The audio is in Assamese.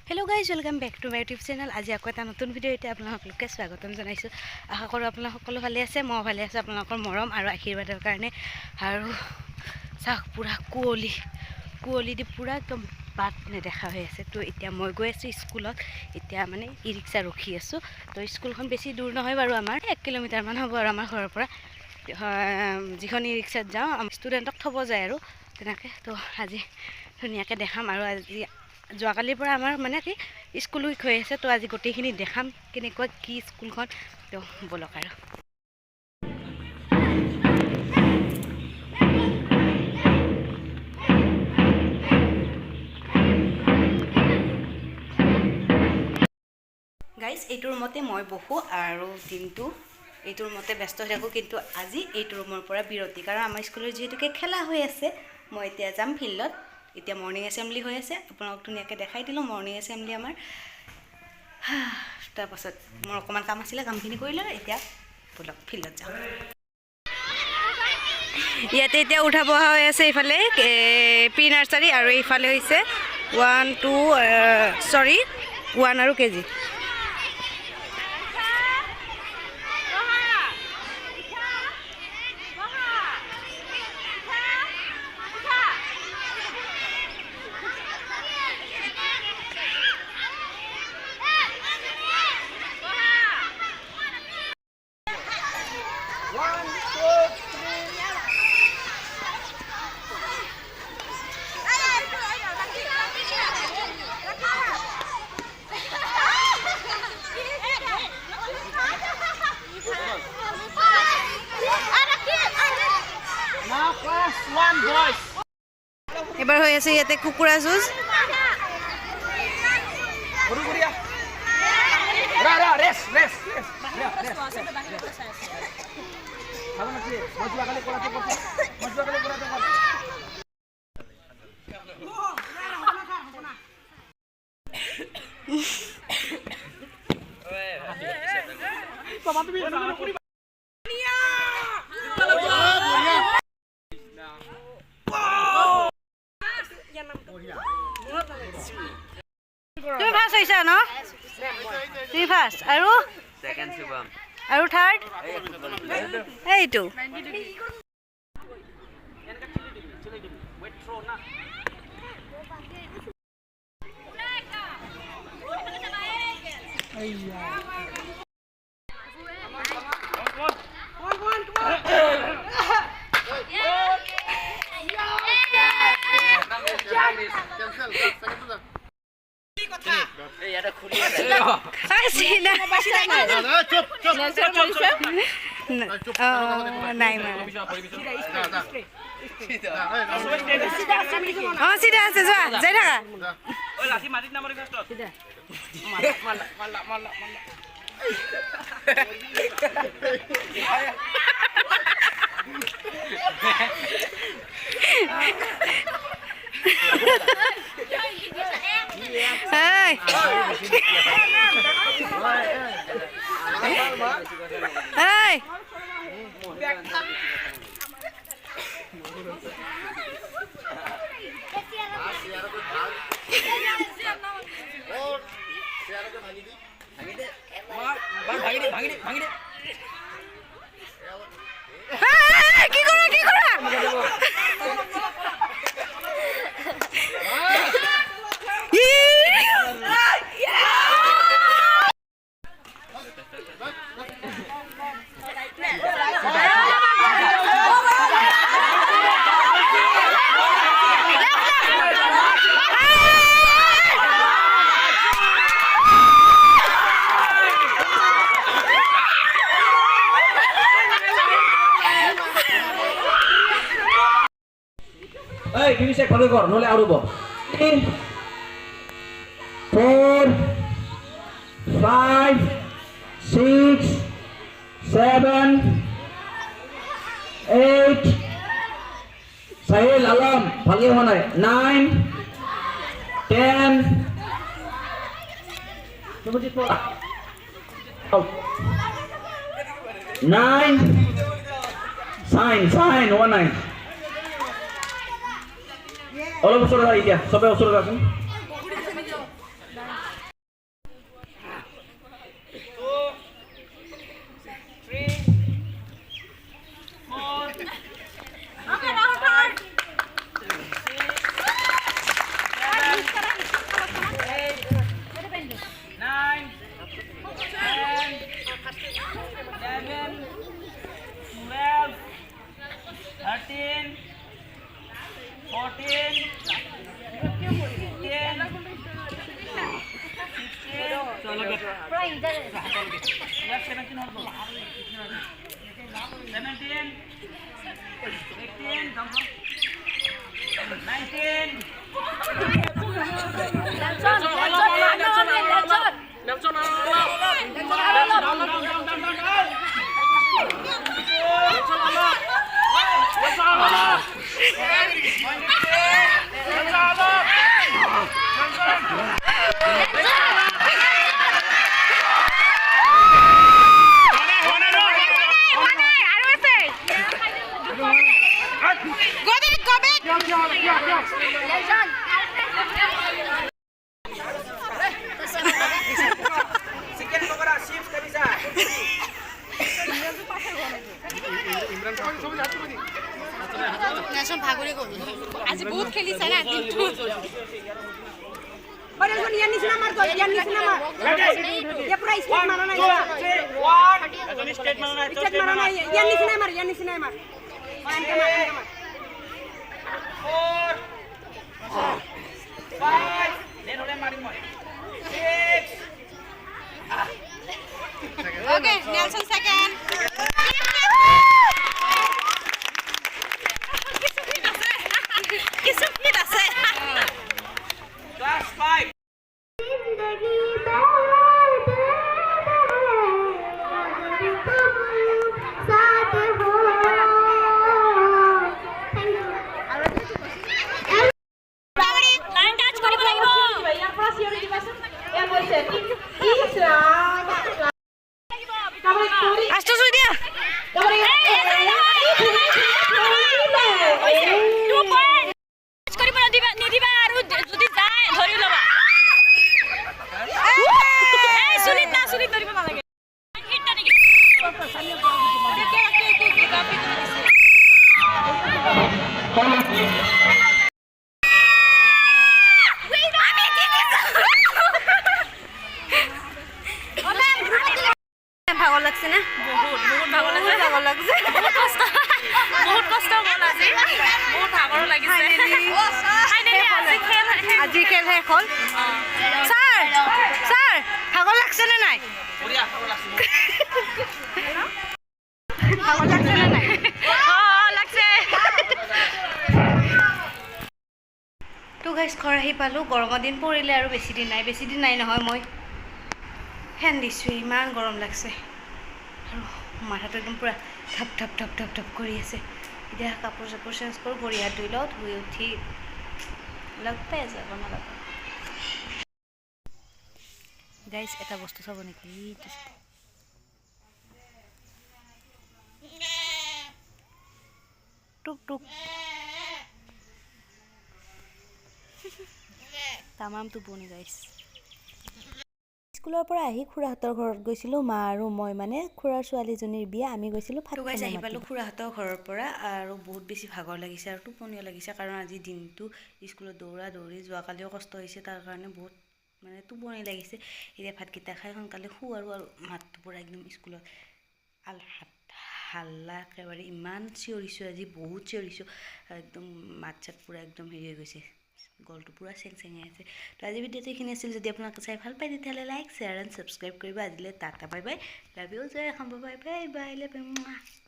Hello guys welcome back to my YouTube channel. आज आको এটা নতুন ভিডিঅ'তে আপোনালোকক স্বাগতম জনাইছো। আশা কৰোঁ আপোনালোক সকলো ভালে আছে, মই ভালে আছো আপোনালোকৰ মৰম আৰু আশীৰ্বাদৰ কাৰণে। আৰু চাওক পুৰা কুঁৱলী দি পুৰা একদম বাট নেদেখা হৈ আছে। তো এতিয়া মই গৈ আছোঁ স্কুলত। এতিয়া মানে ই ৰিক্সা ৰখি আছোঁ। তো স্কুলখন বেছি দূৰ নহয় বাৰু, আমাৰ 1 কিলোমিটাৰমান হ'ব আৰু আমাৰ ঘৰৰ পৰা। যিখন ই ৰিক্সাত যাওঁ ষ্টুডেণ্টক থ'ব যায় আৰু তেনেকৈ। তো আজি ধুনীয়াকৈ দেখাম আৰু আজি যোৱাকালিৰ পৰা আমাৰ মানে কি স্কুল উইক হৈ আছে। তো আজি গোটেইখিনি দেখাম কেনেকুৱা কি স্কুলখন। তো বলক আৰু গাইজ, এইটো ৰুমতে মই বহোঁ আৰু দিনটো এইটো ৰুমতে ব্যস্ত হৈ থাকোঁ। কিন্তু আজি এইটো ৰুমৰ পৰা বিৰতি, কাৰণ আমাৰ স্কুলৰ যিহেতুকে খেলা হৈ আছে। মই এতিয়া যাম ফিল্ডত। এতিয়া মৰ্ণিং এছেম্বলি হৈ আছে, আপোনালোক ধুনীয়াকৈ দেখাই দিলোঁ মৰ্ণিং এছেম্বলি আমাৰ। তাৰপাছত মোৰ অকণমান কাম আছিলে, কামখিনি কৰিলোঁ। এতিয়া বলক ফিল্ডত যাওঁ। ইয়াতে এতিয়া উঠা বহা হৈ আছে। এইফালে প্ৰি নাৰ্চাৰী আৰু এইফালে হৈছে 1 আৰু কেজি। এবাৰ হৈ আছে ইয়াতে কুকুৰা যুঁজ। তুমি ফাৰ্ষ্ট হৈছা ন? তুমি ফাৰ্ষ্ট আৰু থাৰ্ড এইটো। চিধা আছে, যোৱা যাই থাকা। কি কৰা Give me a second, no le abro. 3, 4, 5, 6, 7, 8. Sahil alam, bagi mana? 9, 10. Coba cek pola. 9. Sign, 19. অলপ ওচৰত আহি দিয়া, সবে ওচৰত আছোন। আজি বহুত খেলিছে না দিনটো Baru ni yang ni sini mar tu, yang ni sini mar. Ya pura state mana na ya? State mana na? Yang ni sini mar, yang ni sini mar. Main kamar, main kamar. 4, 5, then oleh mari mo. 6. Okay, Nelson second. Class 5. ভাগৰ লাগছে না বহুত ভাগৰ লাগছে বহুত কষ্ট হ'ল আজি বহুত ভাগৰ লাগিছে আজি খেল শেষ হ'ল ছাৰ ভাগৰ লাগছে নে নাই ভাগৰ লাগছে নে নাই লাগছে তো গাইছ ঘৰ আহি পালোঁ গৰমৰ দিন পৰিলে আৰু বেছি দিন নাই নহয় মই ফেন দিছোঁ ইমান গৰম লাগছে আৰু মাথাটো একদম পূৰা ঢপ কৰি আছে এতিয়া কাপোৰ চাপোৰ চেঞ্জ কৰোঁ ভৰি হাত ধুই লওঁ ধুই উঠি লগ পাই যাব নালাগ গাইছ এটা বস্তু চাব নেকি টুক তামাম টোপনি গাইছ স্কুলৰ পৰা আহি খুৰাহঁতৰ ঘৰত গৈছিলোঁ মা আৰু মই মানে খুৰাৰ ছোৱালীজনীৰ বিয়া আমি গৈছিলোঁ গাইছ আহি পালোঁ খুৰাহঁতৰ ঘৰৰ পৰা আৰু বহুত বেছি ভাগৰ লাগিছে আৰু টোপনিও লাগিছে কাৰণ আজি দিনটো স্কুলত দৌৰি যোৱাকালিও কষ্ট হৈছে তাৰ কাৰণে বহুত মানে টোপনি লাগিছে এতিয়া ভাতকেইটা খাই সোনকালে শু আৰু মাতটো পূৰা একদম স্কুলত হাল্লা একেবাৰে ইমান চিঞৰিছোঁ আজি বহুত চিঞৰিছোঁ একদম মাত চাত পূৰা একদম হেৰি হৈ গৈছে গলটো পূৰা চেংচেঙাই আছে তো আজি ভিডিঅ'টো এইখিনি আছিল যদি আপোনালোকে চাই ভাল পায় তেতিয়াহ'লে লাইক শ্বেয়াৰ এণ্ড ছাবস্ক্ৰাইব কৰিব আজিলৈ tata bye bye love you জয় Assam bye bye bye love U